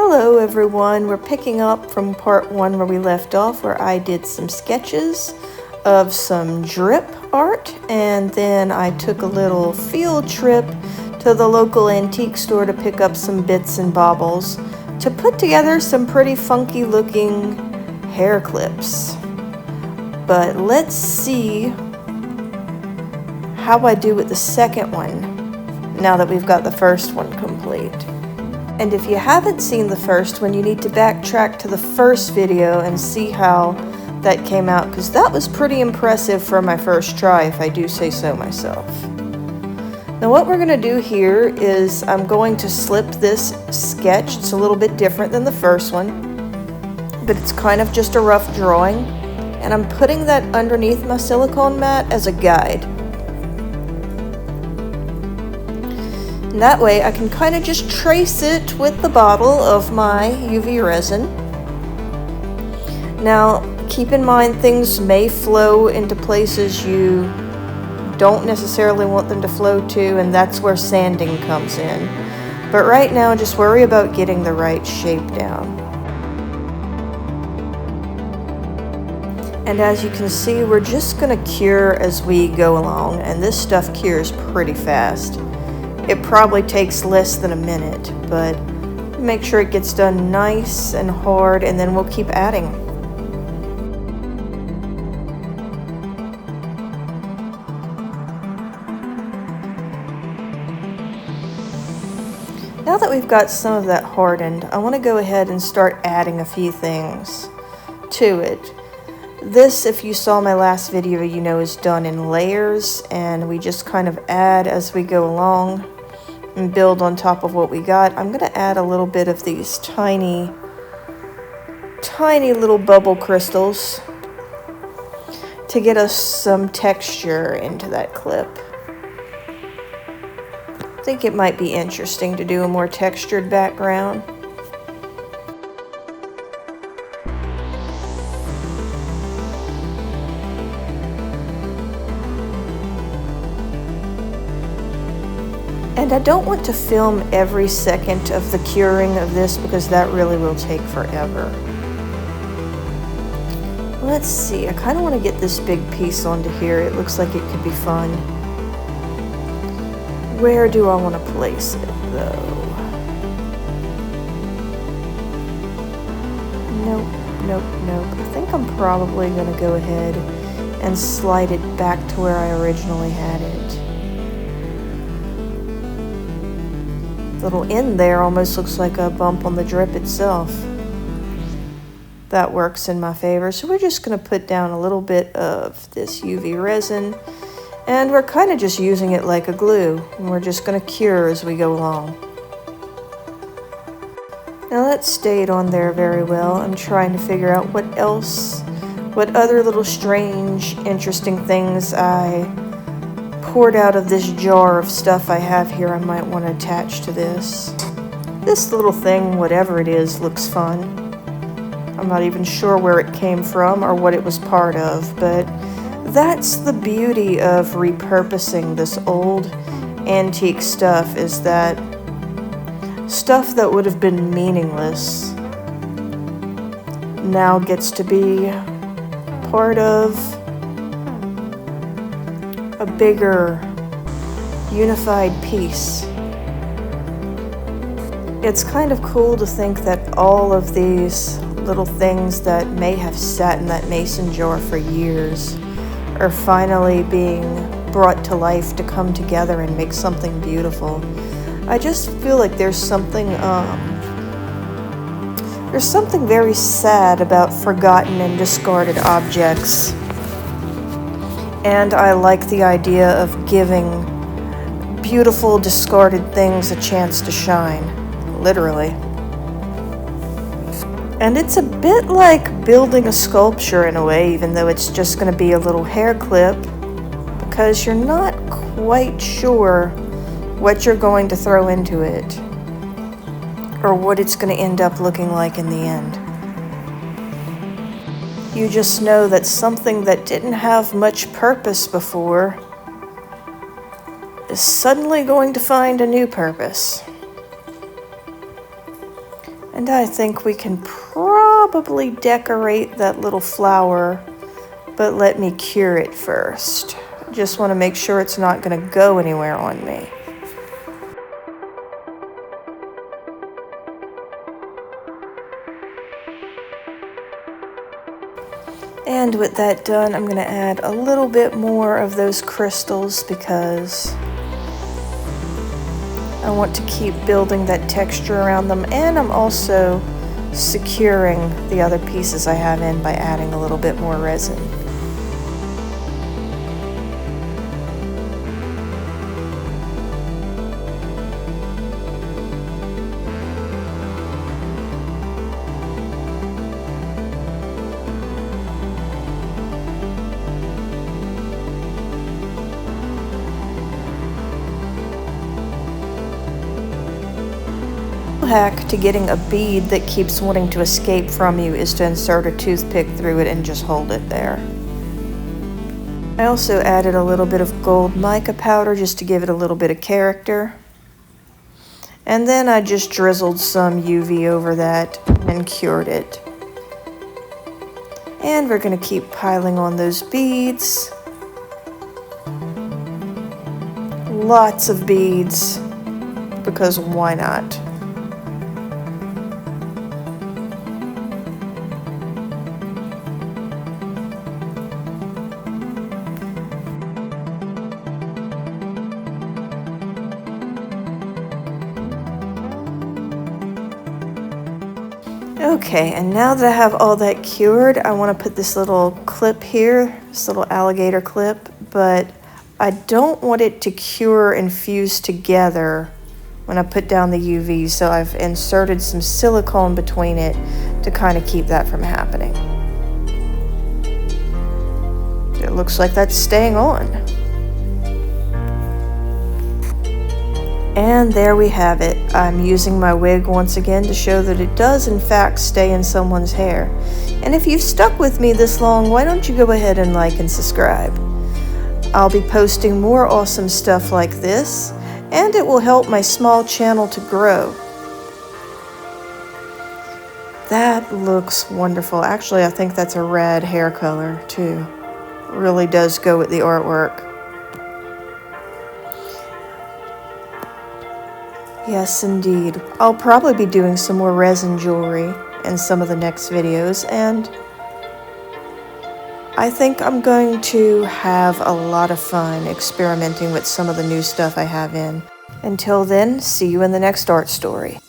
Hello everyone, we're picking up from part 1 where we left off, where I did some sketches of some drip art, and then I took a little field trip to the local antique store to pick up some bits and baubles to put together some pretty funky looking hair clips. But let's see how I do with the second one now that we've got the first one complete. And if you haven't seen the first one, you need to backtrack to the first video and see how that came out, because that was pretty impressive for my first try, if I do say so myself. Now what we're going to do here is I'm going to slip this sketch. It's a little bit different than the first one, but it's kind of just a rough drawing, and I'm putting that underneath my silicone mat as a guide. And that way I can kind of just trace it with the bottle of my UV resin. Now keep in mind, things may flow into places you don't necessarily want them to flow to, and that's where sanding comes in. But right now just worry about getting the right shape down. And as you can see, we're just going to cure as we go along, and this stuff cures pretty fast. It probably takes less than a minute, but make sure it gets done nice and hard, and then we'll keep adding. Now that we've got some of that hardened, I want to go ahead and start adding a few things to it. This, if you saw my last video, you know is done in layers, and we just kind of add as we go along and build on top of what we got. I'm going to add a little bit of these tiny little bubble crystals to get us some texture into that clip. I think it might be interesting to do a more textured background. And I don't want to film every second of the curing of this, because that really will take forever. Let's see, I kind of want to get this big piece onto here. It looks like it could be fun. Where do I want to place it though? Nope. I think I'm probably going to go ahead and slide it back to where I originally had it. Little end there almost looks like a bump on the drip itself. That works in my favor. So we're just going to put down a little bit of this UV resin, and we're kind of just using it like a glue, and we're just going to cure as we go along. Now that stayed on there very well. I'm trying to figure out what other little strange, interesting things I poured out of this jar of stuff I have here I might want to attach to this. This little thing, whatever it is, looks fun. I'm not even sure where it came from or what it was part of, but that's the beauty of repurposing this old antique stuff, is that stuff that would have been meaningless now gets to be part of a bigger, unified piece. It's kind of cool to think that all of these little things that may have sat in that mason jar for years are finally being brought to life to come together and make something beautiful. I just feel like there's something very sad about forgotten and discarded objects. And I like the idea of giving beautiful discarded things a chance to shine, literally. And it's a bit like building a sculpture in a way, even though it's just going to be a little hair clip, because you're not quite sure what you're going to throw into it or what it's going to end up looking like in the end. You just know that something that didn't have much purpose before is suddenly going to find a new purpose. And I think we can probably decorate that little flower, but let me cure it first. I just want to make sure it's not going to go anywhere on me. And with that done, I'm going to add a little bit more of those crystals because I want to keep building that texture around them, and I'm also securing the other pieces I have in by adding a little bit more resin. Hack to getting a bead that keeps wanting to escape from you is to insert a toothpick through it and just hold it there. I also added a little bit of gold mica powder just to give it a little bit of character. And then I just drizzled some UV over that and cured it. And we're going to keep piling on those beads. Lots of beads, because why not? Okay, and now that I have all that cured, I want to put this little clip here, this little alligator clip, but I don't want it to cure and fuse together when I put down the UV, so I've inserted some silicone between it to kind of keep that from happening. It looks like that's staying on. And there we have it. I'm using my wig once again to show that it does in fact stay in someone's hair. And if you've stuck with me this long, why don't you go ahead and like and subscribe? I'll be posting more awesome stuff like this, and it will help my small channel to grow. That looks wonderful. Actually, I think that's a red hair color too. It really does go with the artwork. Yes, indeed. I'll probably be doing some more resin jewelry in some of the next videos, and I think I'm going to have a lot of fun experimenting with some of the new stuff I have in. Until then, see you in the next art story.